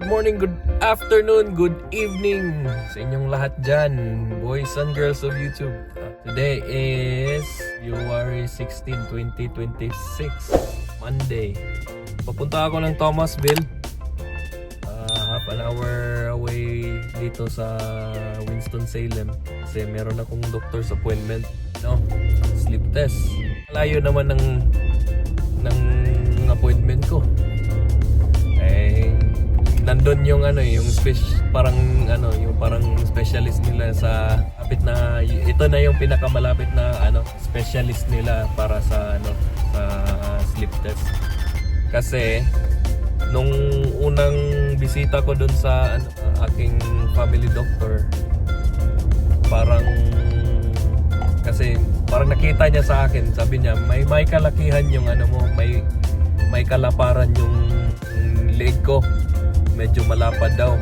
Good morning, good afternoon, good evening sa inyong lahat dyan, boys and girls of YouTube. Today is February 16, 2026, Monday. Papunta ako ng Thomasville. Half an hour away dito sa Winston-Salem kasi meron akong doctor's appointment, no? Sleep test. Layo naman ng appointment ko. Nandun yung yung parang yung parang specialist nila sa kapit na ito na yung pinakamalapit na specialist nila para sa sa sleep test. Kasi nung unang bisita ko dun sa aking family doctor, kasi nakita niya sa akin, sabi niya may kalakihan yung mo, may kalaparan yung leg ko. Medyo malapad daw,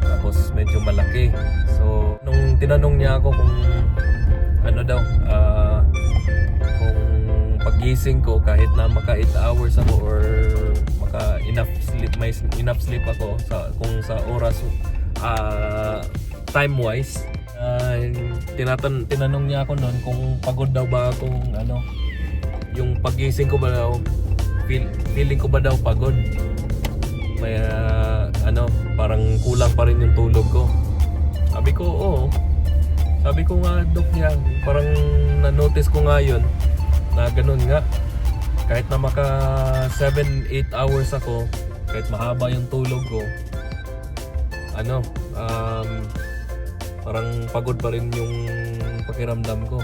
tapos medyo malaki. So nung tinanong niya ako kung kung pagising ko kahit na maka 8 hours ako or maka may enough sleep ako kung sa oras time wise, tinanong niya ako noon kung pagod daw ba akong yung pagising ko ba daw, feeling ko ba daw pagod. May parang kulang pa rin yung tulog ko. Sabi ko, oo. Sabi ko nga, Dok, yan. Parang na-notice ko nga yun na ganun nga. Kahit na maka 7-8 hours ako, kahit mahaba yung tulog ko, parang pagod pa rin yung pakiramdam ko.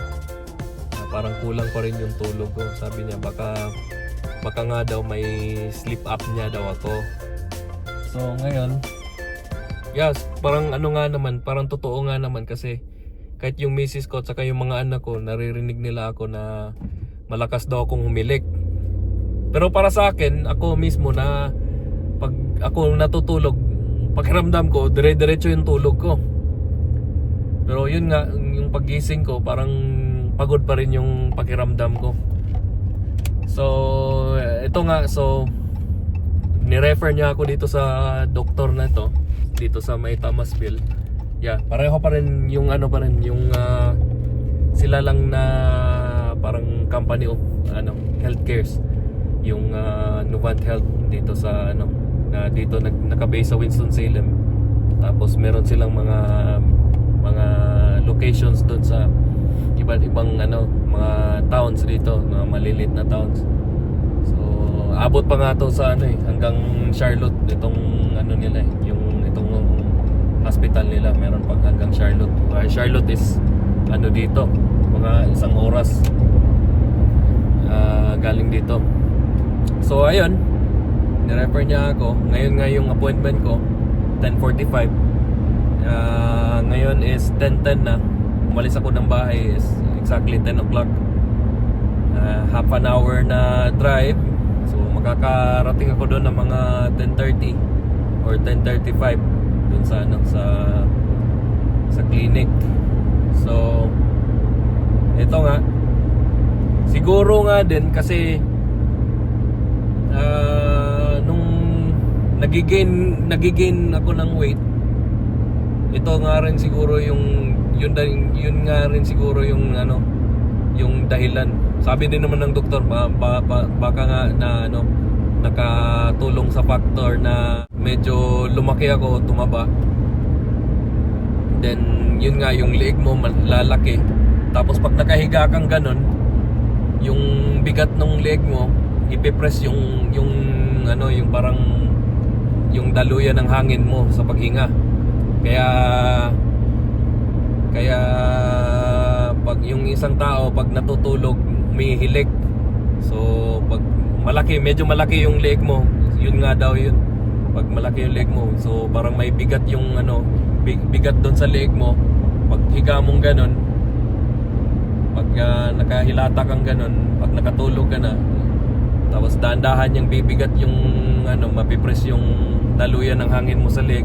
Parang kulang pa rin yung tulog ko. Sabi niya, baka nga daw may sleep apnea daw ako. So ngayon, yes, parang parang totoo nga naman kasi kahit yung misis ko at saka yung mga anak ko, naririnig nila ako na malakas daw akong humilik. Pero para sa akin, ako mismo na pag ako natutulog, pakiramdam ko, dire-diretso yung tulog ko. Pero yun nga, yung pagising ko, parang pagod pa rin yung pakiramdam ko. So, ito nga, ni-refer niya ako dito sa doktor na to dito sa may Thomasville. Yeah, pareho pa rin yung sila lang na parang company of healthcares, yung Novant Health dito sa na dito naka-base sa Winston-Salem. Tapos meron silang mga locations doon sa iba't ibang mga towns dito, mga maliliit na towns. Abot pa nga to sa hanggang Charlotte itong nila itong hospital nila, meron pang hanggang Charlotte. Charlotte is dito mga isang oras galing dito. So ayun, ni-refer niya ako. Ngayon nga yung appointment ko 10:45. Ngayon is 10:10 na. Umalis ako ng bahay is exactly 10 o'clock. Half an hour na drive. So makakarating ako doon ng mga 10:30 or 10:35 doon sa clinic. So ito nga, siguro nga din kasi nung nagigain ako ng weight, ito nga rin siguro yun nga rin siguro yung yung dahilan. Sabi din naman ng doktor, baka nga na nakatulong sa factor na medyo lumaki ako, tumaba. Then yun nga, yung leg mo lalaki. Tapos pag nakahiga kang ganun, yung bigat ng leg mo ipipress yung parang yung daluyan ng hangin mo sa paghinga. Kaya pag yung isang tao pag natutulog umihilik. So pag medyo malaki yung leg mo, yun nga daw yun. Pag malaki yung leg mo, so parang may bigat yung bigat doon sa leg mo. Pag higa mong ganun, pag nakahilata kang ganun, pag nakatulog ka na, tapos dahan-dahan yung bibigat yung mapipress yung daluyan ng hangin mo sa leg.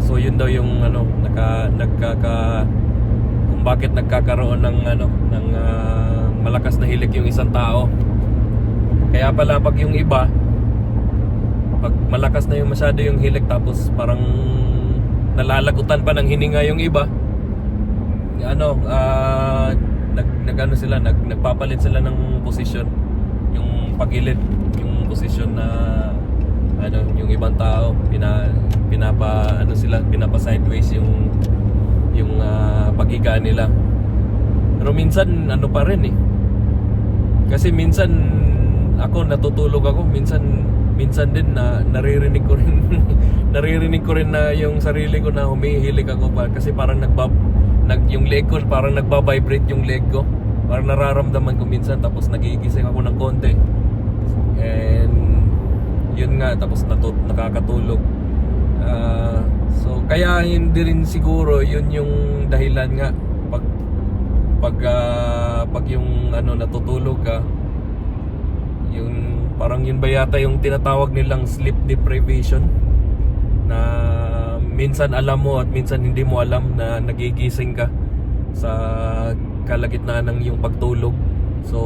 So yun daw yung kung bakit nagkakaroon ng malakas na hilik yung isang tao. Kaya pala pag yung iba pag malakas na yung masyado yung hilik tapos parang nalalagutan pa ng hininga yung iba, nagano sila, nagpapalit sila ng posisyon, yung pagilid, yung posisyon na yung ibang tao pinapa sideways yung paghiga nila. Pero minsan pa rin eh, kasi minsan ako natutulog ako, minsan din na naririnig ko rin naririnig ko rin na yung sarili ko na humihilik ako pa, kasi parang yung leg ko parang nagba-vibrate yung leg ko, parang nararamdaman ko minsan, tapos nagigising ako ng konti, and yun nga, tapos nakakatulog. So kaya hindi rin siguro yun yung dahilan nga, pag yung natutulog ka, yung parang yun ba yata yung tinatawag nilang sleep deprivation, na minsan alam mo at minsan hindi mo alam na nagigising ka sa kalagitnaan ng iyong pagtulog. So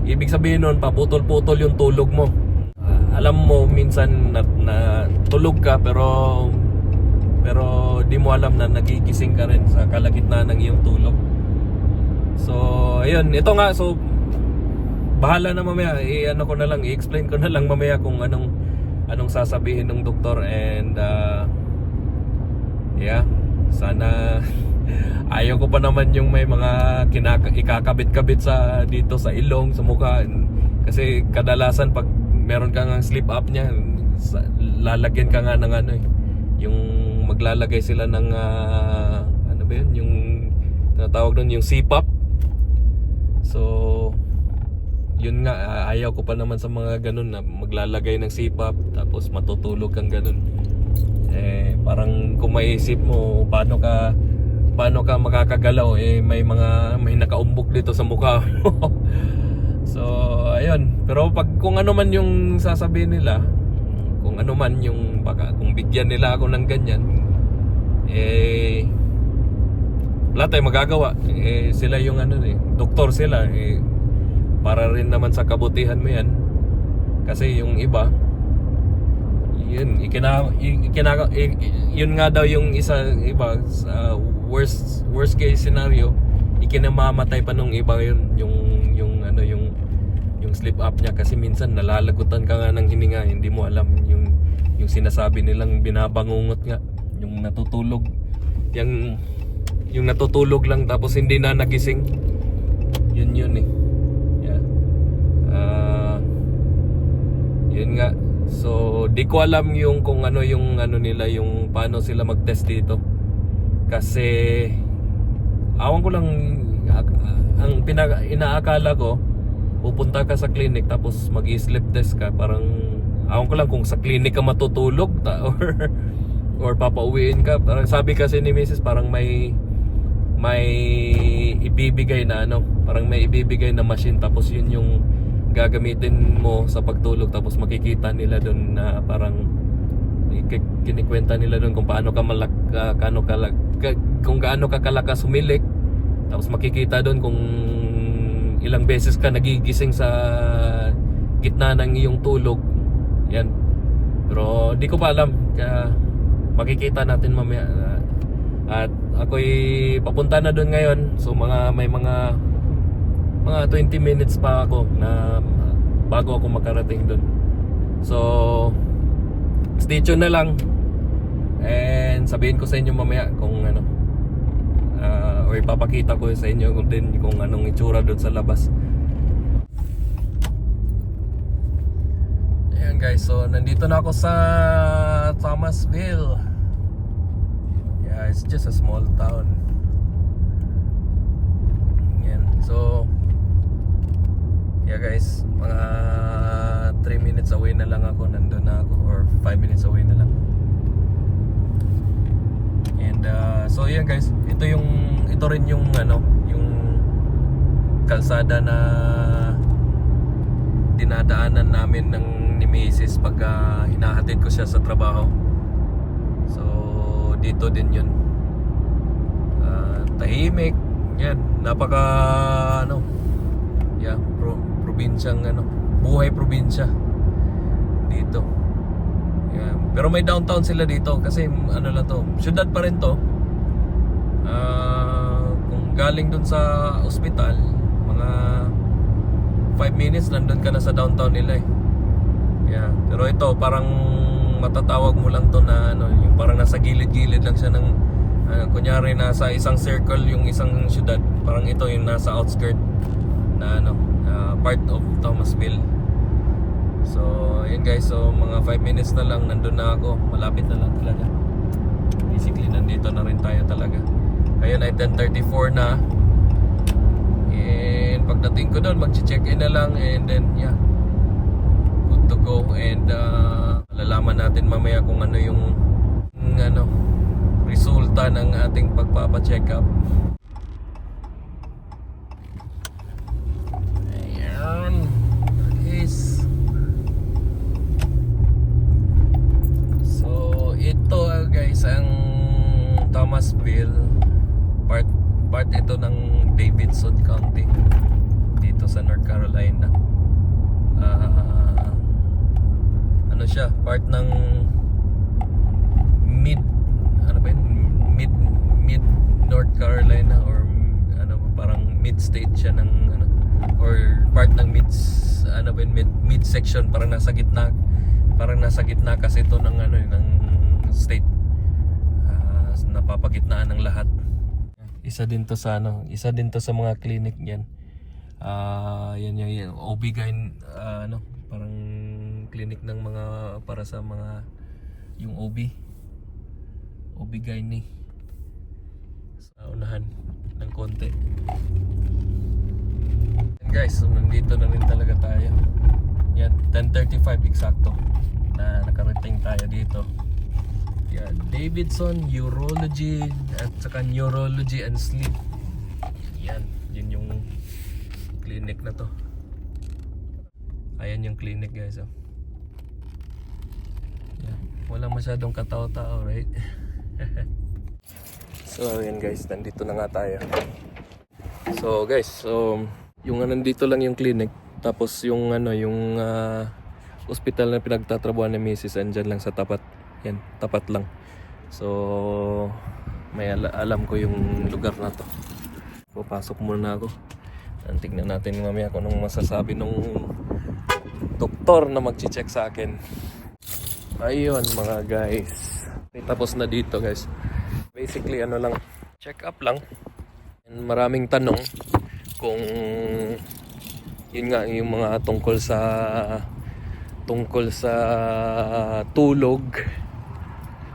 ibig sabihin nun, paputol-putol yung tulog mo. Alam mo minsan na tulog ka, pero di mo alam na nagigising ka rin sa kalagitnaan ng iyong tulog. So ayun, ito nga, so bahala na mamaya, i-explain ko na lang mamaya kung anong sasabihin ng doktor, and sana ayaw ko pa naman yung may mga ikakabit-kabit dito sa ilong, sa mukha, kasi kadalasan pag meron ka ng sleep apnea, lalagyan ka nga ng yung maglalagay sila ng yung tinatawag doon, yung CPAP. So yun nga, ayaw ko pa naman sa mga ganun na maglalagay ng CPAP tapos matutulog kang ganun. Parang kung maisip mo paano ka makakagalaw, may nakaumbok dito sa mukha mo. So ayun, pero kung ano man yung sasabihin nila, kung ano man yung kung bigyan nila ako ng ganyan, wala tayong magagawa. Sila yung doktor sila, para rin naman sa kabutihan mo yan. Kasi yung iba, yun nga daw yung iba sa worst case scenario, ikinamamatay pa nung iba yung sleep apnea, kasi minsan nalalagutan ka nga ng hininga, hindi mo alam yung sinasabi nilang binabangungot nga, yung natutulog, yung natutulog lang tapos hindi na nagising, yun eh. Yun nga. So di ko alam yung kung yung nila, yung paano sila mag-test dito, kasi awan ko lang, ang inaakala ko, pupunta ka sa clinic tapos mag-sleep test ka, parang awan ko lang kung sa clinic ka matutulog or papauwiin ka. Parang sabi kasi ni Mrs. parang may ibibigay na parang may ibibigay na machine, tapos yun yung gagamitin mo sa pagtulog, tapos makikita nila doon na parang kinikwenta nila doon kung paano ka kung gaano ka kalakas humilik, tapos makikita doon kung ilang beses ka nagigising sa gitna ng iyong tulog. Yan. Pero di ko pa alam, kaya makikita natin mamaya. At ako'y papunta na doon ngayon. So may mga 20 minutes pa ako na bago ako makarating doon. So stay tuned na lang, and sabihin ko sa inyo mamaya kung or ipapakita ko sa inyo kung anong itsura doon sa labas. Ayan guys, so nandito na ako sa Thomasville. Yeah, it's just a small town. Ayan, so yeah guys, mga 3 minutes away na lang ako, nandun na ako, or 5 minutes away na lang. And so yeah guys, ito rin yung yung kalsada na dinadaanan namin ni Mrs. pag hinahatid ko siya sa trabaho. So dito din yun, tahimik yan, napaka probinsyang buhay probinsya. dito. Yeah. Pero may downtown sila dito kasi ano lang to, syudad pa rin to. Kung galing dun sa ospital, mga 5 minutes nandun ka na sa downtown nila eh. Yeah. Pero ito parang matatawag mo lang to na ano, yung parang nasa gilid-gilid lang siya ng kunyari nasa isang circle yung isang syudad, parang ito yung nasa outskirt na ano, part of Thomasville. So yun guys, so mga 5 minutes na lang nandun na ako, malapit na lang talaga. Basically nandito na rin tayo talaga. Ayun ay 10:34 na. And pagdating ko doon, mag-check-in na lang and then yeah, good to go. And malalaman natin mamaya kung ano yung ano resulta ng ating pagpapa-check up. Ayan guys. So ito guys ang Thomasville, part ito ng Davidson County dito sa North Carolina. Ano siya, part ng mid North Carolina, or ano, parang mid state siya ng ano, or part ng mid section, parang nasa gitna kasi ito ng ano, ng state. Napapagitnaan ng lahat. Isa din to sa mga clinic niyan. Yan yung OB-GYN, ano, parang clinic ng mga para sa mga yung OB-GYN sa unahan ng konti. And guys, so nandito na rin talaga tayo. Yan, 10:35 eksakto na nakarating tayo dito. Yan, Davidson Urology at saka Neurology and Sleep. Yan, yun yung clinic na to. Ayan yung clinic guys, oh. Yan, wala masyadong katao-tao, right? So yan guys, nandito na nga tayo. So guys, so yung nandito lang yung clinic, tapos yung ano, yung hospital na pinagtatrabuhan ni Mrs. andyan lang sa tapat. Yan, tapat lang. So may alam ko yung lugar na to. Papasok muna ako. Tignan natin mamaya kung anong masasabi nung doktor na mag-check sa akin. Ayun mga guys, tapos na dito guys. Basically ano lang, check up lang. And maraming tanong kung yun nga, yung mga tungkol sa tulog.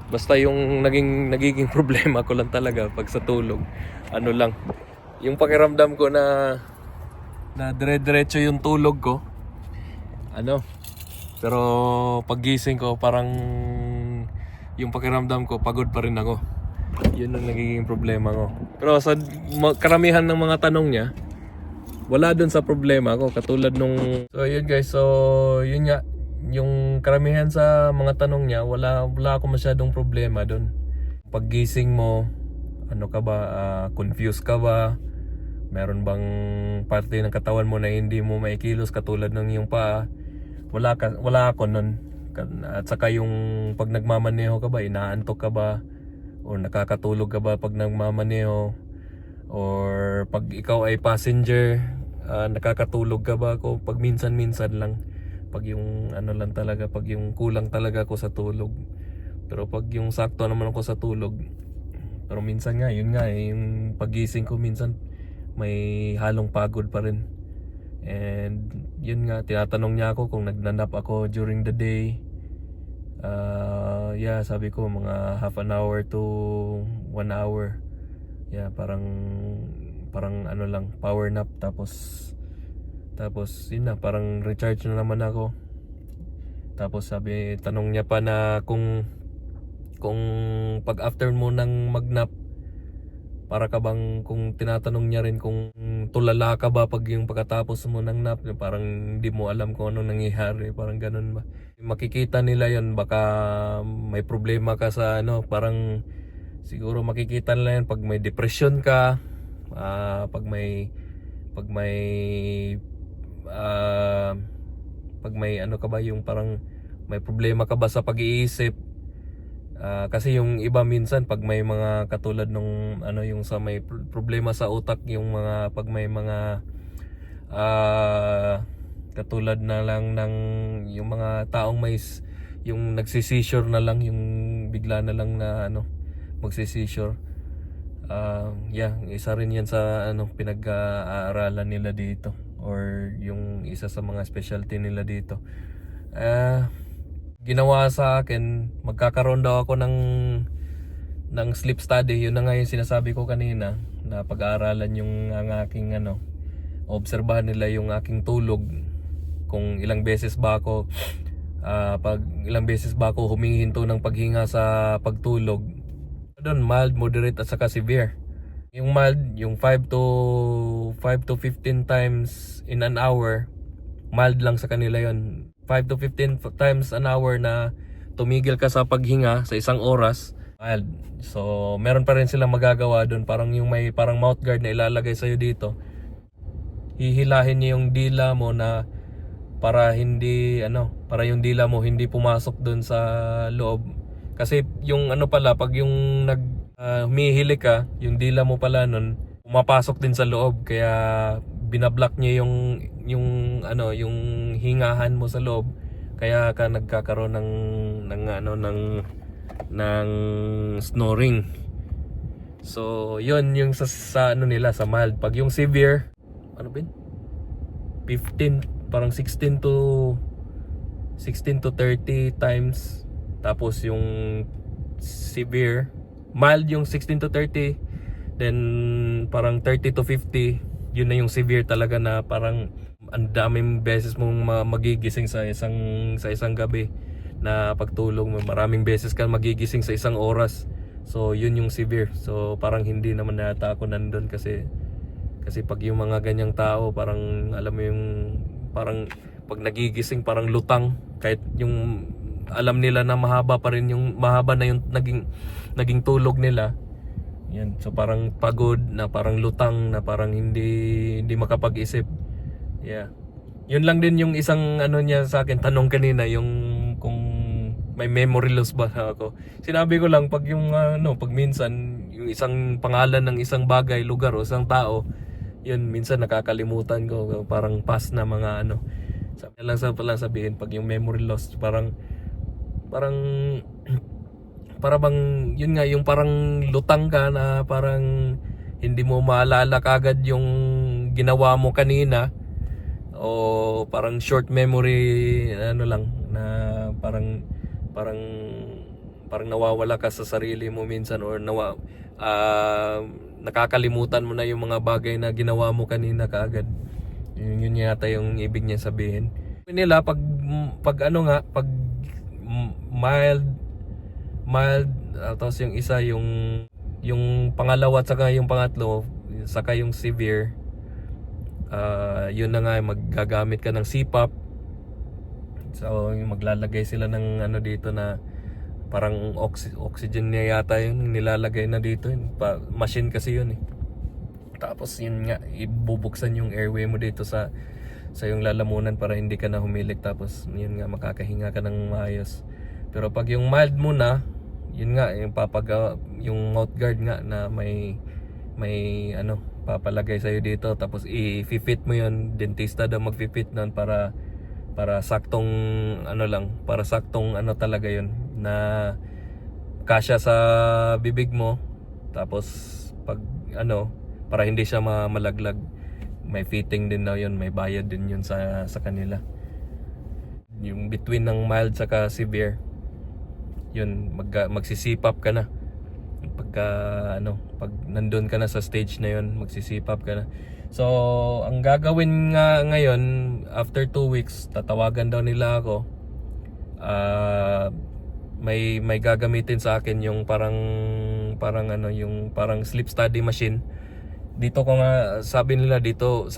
Basta yung nagiging problema ko lang talaga pag sa tulog, ano lang, yung pakiramdam ko na dire-diretso yung tulog ko, ano, pero paggising ko parang yung pakiramdam ko pagod pa rin ako. Yun ang nagiging problema ko. Pero sa karamihan ng mga tanong niya, wala dun sa problema ko, katulad nung, so yun guys, so yun nga, yung karamihan sa mga tanong niya, wala ako masyadong problema dun. Paggising mo, ano ka ba, confused ka ba, meron bang parte ng katawan mo na hindi mo maikilos katulad ng yung paa, wala ako nun. At saka yung pag nagmamaneho ka ba, inaantok ka ba, o nakakatulog ka ba pag nagmamaneho, or pag ikaw ay passenger, nakakatulog ka ba? Ako pag minsan-minsan lang, pag yung ano lang talaga, pag yung kulang talaga ako sa tulog. Pero pag yung sakto naman ako sa tulog, pero minsan nga, yun nga yung pagising ko minsan may halong pagod pa rin. And yun nga, tinatanong niya ako kung nagnanap ako during the day. Yeah, sabi ko mga half an hour to 1 hour. Yeah, parang ano lang, power nap, tapos yun na, parang recharge na naman ako. Tapos tanong niya pa na kung pag after mo nang magnap, para ka bang, kung tinatanong niya rin kung tulala ka ba pag yung pagkatapos mo ng nap, parang hindi mo alam kung ano nangyayari, parang ganun ba. Makikita nila yon, baka may problema ka sa ano, parang siguro makikita nila yan pag may depression ka, pag may ano ka ba, yung parang may problema ka ba sa pag-iisip. Kasi yung iba minsan pag may mga katulad nung yung sa may problema sa utak, yung mga pag may mga katulad na lang ng yung mga taong yung nagsi-seizure na lang, yung bigla na lang na magsi-seizure. Isa rin yan sa pinag-aaralan nila dito, or yung isa sa mga specialty nila dito. Ginawa sa akin, magkakaroon daw ako ng sleep study. Yun na nga yung sinasabi ko kanina, na pag-aaralan yung ang aking obserbahan nila yung aking tulog, kung ilang beses ba ako humihinto ng paghinga sa pagtulog. Doon mild, moderate at saka severe. Yung mild, yung 5 to 15 times in an hour, mild lang sa kanila yon. 5 to 15 times an hour na tumigil ka sa paghinga sa isang oras, mild. So meron pa rin silang magagawa doon, parang yung may parang mouth guard na ilalagay sa'yo dito. Hihilahin niya yung dila mo na para yung dila mo hindi pumasok doon sa loob. Kasi yung pala, pag yung humihilik ka, yung dila mo pala nun pumapasok din sa loob, kaya binablock niya yung hingahan mo sa loob, kaya ka nagkakaroon ng snoring. So yun yung sa nila sa mild. Pag yung severe, 15, parang 16 to 30 times. Tapos yung severe, mild yung 16 to 30, then parang 30 to 50, yun na yung severe talaga, na parang ang daming beses mong magigising sa isang gabi na pagtulog mo. Maraming beses ka magigising sa isang oras. So yun yung severe. So parang hindi naman nata ako nandun, kasi pag yung mga ganyang tao, parang alam mo yung parang pag nagigising parang lutang, kahit yung alam nila na mahaba na yung naging tulog nila. Yan. So parang pagod na, parang lutang na, parang hindi makapag-isip. Yeah. Yun lang din yung isang niya sa akin, tanong kanina, yung kung may memory loss ba ako. Sinabi ko lang, pag yung pag minsan yung isang pangalan ng isang bagay, lugar o isang tao, yun minsan nakakalimutan ko, parang past na mga sabi lang sabihin, pag yung memory loss, parang para bang yun nga, yung parang lutang ka na, parang hindi mo maalala kagad yung ginawa mo kanina, o parang short memory lang, na parang nawawala ka sa sarili mo minsan, or nakakalimutan mo na yung mga bagay na ginawa mo kanina kaagad. Yun yata yung ibig niya sabihin nila. Pag mild, tapos yung isa, yung pangalawa at saka yung pangatlo, saka yung severe, yun na nga, maggagamit ka ng CPAP. So maglalagay sila ng dito na parang oxygen niya yata yung nilalagay na dito, machine kasi yun Tapos yun nga, ibubuksan yung airway mo dito sa yung lalamunan para hindi ka na humilik, tapos yun nga, makakahinga ka ng maayos. Pero pag yung mild muna, yun nga, yung yung mouth guard nga na may papalagay sa'yo dito, tapos i-fit mo yun. Dentista daw mag-fit nun para saktong para saktong talaga yun, na kasya sa bibig mo. Tapos pag para hindi siya malaglag, may fitting din daw yun, may bayad din yun sa kanila. Yung between ng mild saka severe, yun, magsisipap ka na pag nandun ka na sa stage na yun, magsisipap ka na. So ang gagawin nga ngayon, after 2 weeks, tatawagan daw nila ako. May gagamitin sa akin yung parang yung parang sleep study machine. Dito ko nga, sabi niya dito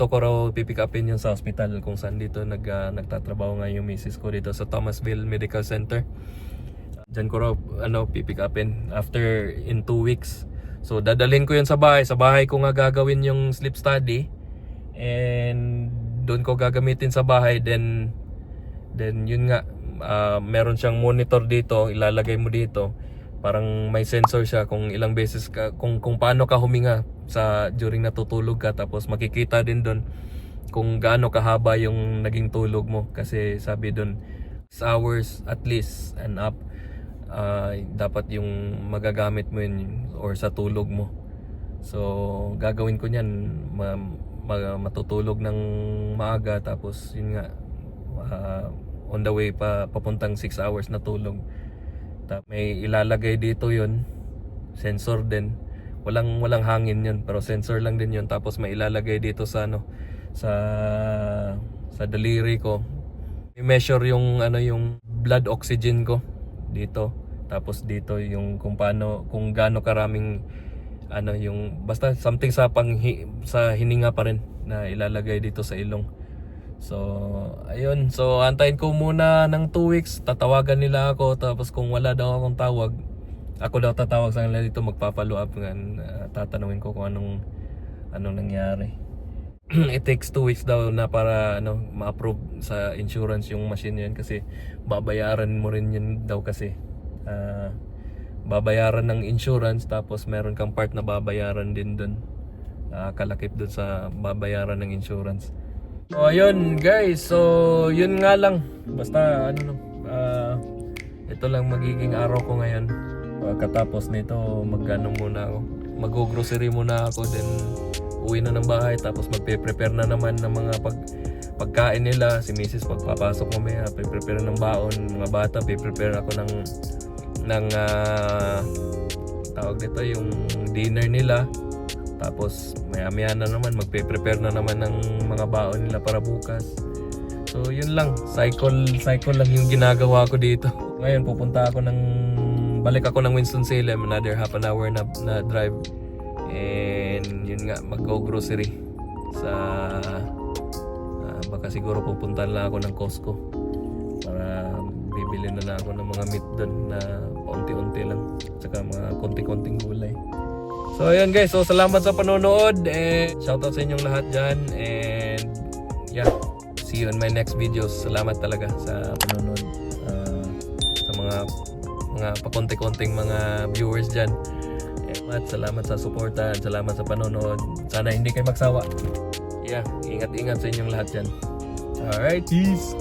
ko raw pipick upin yun sa hospital kung saan dito nagtatrabaho nga yung misis ko, dito sa Thomasville Medical Center. Diyan ko raw pipick upin after in 2 weeks. So dadalhin ko yun sa bahay ko nga gagawin yung sleep study, and doon ko gagamitin sa bahay. Then Then yun nga, meron siyang monitor dito, ilalagay mo dito. Parang may sensor siya kung ilang beses ka, kung paano ka huminga sa during natutulog ka, tapos makikita din doon kung gaano kahaba yung naging tulog mo, kasi sabi doon 6 hours at least and up dapat yung magagamit mo yun or sa tulog mo. So gagawin ko niyan, matutulog ng maaga, tapos yun nga, on the way papuntang 6 hours na tulog. May ilalagay dito yun, sensor din, walang hangin yun pero sensor lang din yun. Tapos may ilalagay dito sa sa daliri ko, i-measure yung yung blood oxygen ko dito. Tapos dito yung kung gaano karaming yung basta something sa sa hininga pa rin na ilalagay dito sa ilong. So ayun, so antayin ko muna ng 2 weeks, tatawagan nila ako, tapos kung wala daw akong tawag, ako daw tatawag sa kanila dito, magpa-follow up ng tatanungin ko kung anong nangyari. It takes 2 weeks daw na para ma-approve sa insurance yung machine yun, kasi babayaran mo rin yun daw, kasi babayaran ng insurance, tapos meron kang part na babayaran din dun, kalakip dun sa babayaran ng insurance. So ayun guys, so yun nga lang, basta ito lang magiging araw ko ngayon. Pagkatapos nito muna ako, mag-grocery muna ako, then uwi na ng bahay, tapos magpe-prepare na naman ng mga pagkain nila. Si Mrs. pagpapasok mamaya, prepare ng baon, mga bata prepare ako ng tawag nito, yung dinner nila. Tapos maya na naman magpe-prepare na naman ng mga baon nila para bukas. So yun lang, cycle lang yung ginagawa ko dito. Ngayon balik ako ng Winston-Salem, another half an hour na drive. And yun nga, mag-grocery sa baka siguro pupuntahan lang ako ng Costco para bibili na lang ako ng mga meat doon na paunti-unti lang, saka mga konti-konting gulay. So ayun guys, so salamat sa panonood, and shoutout sa inyong lahat dyan, and yeah, see you in my next videos. Salamat talaga sa panonood, sa mga pakonti-konting mga viewers dyan. At salamat sa suporta, salamat sa panonood. Sana hindi kayo magsawa. Yeah, ingat-ingat sa inyong lahat dyan. Alright, peace!